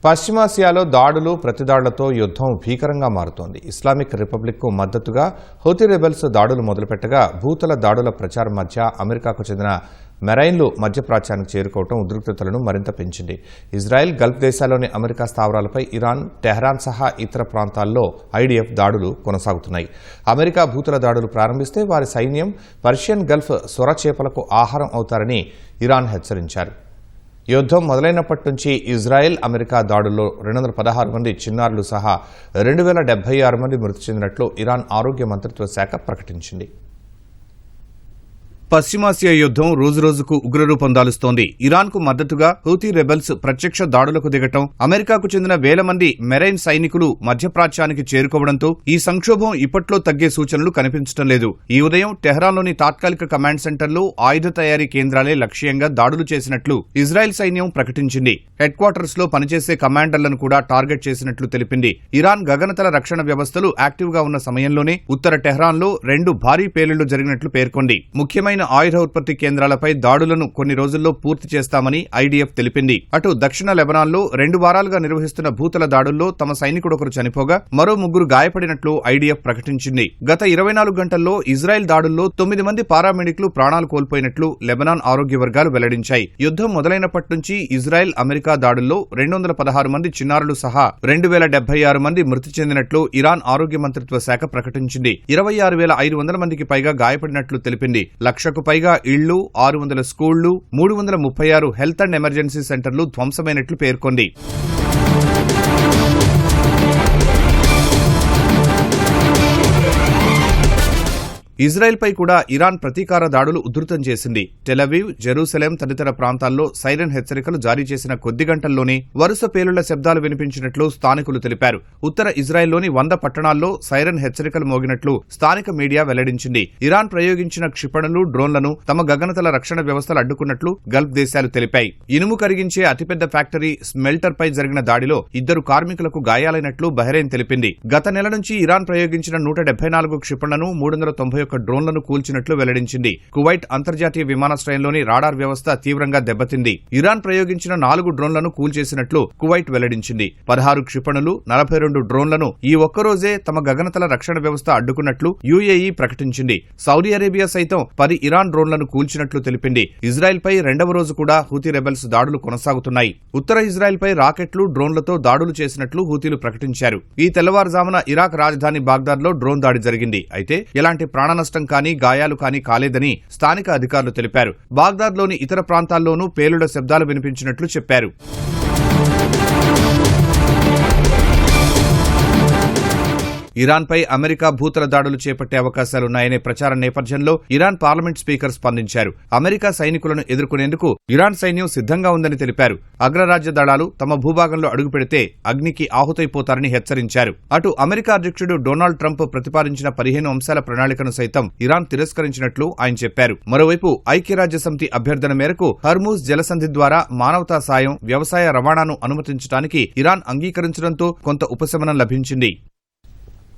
పశ్చిమాసియాలో దాడులు ప్రతిదాడులతో యుద్ధం భీకరంగా మారుతోంది. ఇస్లామిక్ రిపబ్లిక్కు మద్దతుగా హూతీ రెబెల్స్ దాడులు మొదలుపెట్టగా భూతల దాడుల ప్రచారం మధ్య అమెరికాకు చెందిన మెరైన్లు మధ్యప్రాచ్యానికి చేరుకోవడం ఉద్రిక్తతలను మరింత పెంచింది. ఇజ్రాయెల్, గల్ఫ్ దేశాల్లోని అమెరికా స్థావరాలపై ఇరాన్, టెహ్రాన్ సహా ఇతర ప్రాంతాల్లో ఐడిఎఫ్ దాడులు కొనసాగుతున్నాయి. అమెరికా భూతల దాడులు ప్రారంభిస్తే వారి సైన్యం పర్షియన్ గల్ఫ్ సొరచేపలకు ఆహారం అవుతారని ఇరాన్ హెచ్చరించారు. యుద్ధం మొదలైనప్పటి నుంచి ఇజ్రాయెల్, అమెరికా దాడుల్లో 216 మంది చిన్నారులు సహా 2076 మంది మృతి చెందినట్లు ఇరాన్ ఆరోగ్య మంత్రిత్వ శాఖ ప్రకటించింది. పశ్చిమాసియా యుద్ధం రోజురోజుకు ఉగ్రరూపం దాలుస్తోంది. ఇరాన్కు మద్దతుగా హూతీ రెబెల్స్ ప్రత్యక్ష దాడులకు దిగటం, అమెరికాకు చెందిన వేల మంది మెరైన్ సైనికులు మధ్యప్రాచ్యానికి చేరుకోవడంతో ఈ సంక్షోభం ఇప్పట్లో తగ్గే సూచనలు కనిపించడం లేదు. ఈ ఉదయం టెహ్రాన్లోని తాత్కాలిక కమాండ్ సెంటర్లో ఆయుధ తయారీ కేంద్రాలే లక్ష్యంగా దాడులు చేసినట్లు ఇజ్రాయెల్ సైన్యం ప్రకటించింది. హెడ్ క్వార్టర్స్ లో పనిచేసే కమాండర్లను కూడా టార్గెట్ చేసినట్లు తెలిపింది. ఇరాన్ గగనతల రక్షణ వ్యవస్థలు యాక్టివ్ గా ఉన్న సమయంలోనే ఉత్తర టెహ్రాన్లో 2 భారీ పేలుళ్లు జరిగినట్లు పేర్కొంది. ముఖ్యమైన ఆయుధ ఉత్పత్తి కేంద్రాలపై దాడులను కొన్ని రోజుల్లో పూర్తి చేస్తామని ఐడిఎఫ్ తెలిపింది. అటు దక్షిణ లెబనాన్లో 2 వారాలుగా నిర్వహిస్తున్న భూతల దాడుల్లో తమ సైనికుడొకరు చనిపోగా మరో 3 గాయపడినట్లు ఐడిఎఫ్ ప్రకటించింది. గత 24 గంటల్లో ఇజ్రాయెల్ దాడుల్లో 9 మంది పారామెడిక్లు ప్రాణాలు కోల్పోయినట్లు లెబనాన్ ఆరోగ్య వర్గాలు వెల్లడించాయి. యుద్ధం మొదలైనప్పటి నుంచి ఇజ్రాయెల్, అమెరికా దాడుల్లో 216 మంది చిన్నారులు సహా 2076 మంది మృతి చెందినట్లు ఇరాన్ ఆరోగ్య మంత్రిత్వ శాఖ ప్రకటించింది. 26,500 మందికి పైగా గాయపడినట్లు తెలిపింది. లక్షకు పైగా ఇళ్లు, 600 స్కూళ్లు, 336 హెల్త్ అండ్ ఎమర్జెన్సీ సెంటర్లు ధ్వంసమైనట్లు పేర్కొంది. ఇజ్రాయెల్పై కూడా ఇరాన్ ప్రతీకార దాడులు ఉధృతం చేసింది. టెలవీవ్, జెరూసలేం తదితర ప్రాంతాల్లో సైరన్ హెచ్చరికలు జారీ చేసిన కొద్ది గంటల్లోనే వరుస పేలుళ్ల శబ్దాలు వినిపించినట్లు స్థానికులు తెలిపారు. ఉత్తర ఇజ్రాయెల్లోని 100 పట్టణాల్లో సైరన్ హెచ్చరికలు మోగినట్లు స్థానిక మీడియా వెల్లడించింది. ఇరాన్ ప్రయోగించిన క్షిపణులు, డ్రోన్లను తమ గగనతల రక్షణ వ్యవస్థలు అడ్డుకున్నట్లు గల్ఫ్ దేశాలు తెలిపాయి. ఇనుము కరిగించే అతిపెద్ద ఫ్యాక్టరీ స్మెల్టర్ పై జరిగిన దాడిలో 2 కార్మికులకు గాయాలైనట్లు బహ్రెయిన్ తెలిపింది. గత నెల నుంచి ఇరాన్ ప్రయోగించిన 174 క్షిపణులను, 391 డ్రోన్లను కూల్చినట్లు వెల్లడించింది. కువైట్ అంతర్జాతీయ విమానాశ్రయంలోని రాడార్ వ్యవస్థ తీవ్రంగా దెబ్బతింది. ఇరాన్ ప్రయోగించిన 4 డ్రోన్లను కూల్చేసినట్లు కువైట్ వెల్లడించింది. 16 క్షిపణులు, 42 డ్రోన్లను ఈ ఒక్కరోజే తమ గగనతల రక్షణ వ్యవస్థ అడ్డుకున్నట్లు యుఏఈ ప్రకటించింది. సౌదీ అరేబియా సైతం 10 ఇరాన్ డ్రోన్లను కూల్చినట్లు తెలిపింది. ఇజ్రాయెల్పై 2వ రోజు కూడా హూతీ రెబెల్స్ దాడులు కొనసాగుతున్నాయి. ఉత్తర ఇజ్రాయెల్పై రాకెట్లు, డ్రోన్లతో దాడులు చేసినట్లు హూతీలు ప్రకటించారు. ఈ తెల్లవారుజామున ఇరాక్ రాజధాని బాగ్దాద్లో డ్రోన్ దాడి జరిగింది. అయితే ఎలాంటి నష్టం కానీ, గాయాలు కానీ కాలేదని స్థానిక అధికారులు తెలిపారు. బాగ్దాద్లోని ఇతర ప్రాంతాల్లోనూ పేలుళ్ల శబ్దాలు వినిపించినట్లు చెప్పారు. ఇరాన్పై అమెరికా భూతల దాడులు చేపట్టే అవకాశాలున్నాయనే ప్రచారం నేపథ్యంలో ఇరాన్ పార్లమెంట్ స్పీకర్ స్పందించారు. అమెరికా సైనికులను ఎదుర్కొనేందుకు ఇరాన్ సైన్యం సిద్ధంగా ఉందని తెలిపారు. అగ్రరాజ్య దళాలు తమ భూభాగంలో అడుగుపెడితే అగ్నికి ఆహుతైపోతారని హెచ్చరించారు. అటు అమెరికా అధ్యక్షుడు డొనాల్డ్ ట్రంప్ ప్రతిపాదించిన 15 అంశాల ప్రణాళికను సైతం ఇరాన్ తిరస్కరించినట్లు ఆయన చెప్పారు. మరోవైపు ఐక్యరాజ్యసమితి అభ్యర్థన మేరకు హర్మూజ్ జలసంధి ద్వారా మానవతా సాయం, వ్యవసాయ రవాణాను అనుమతించడానికి ఇరాన్ అంగీకరించడంతో కొంత ఉపశమనం లభించింది.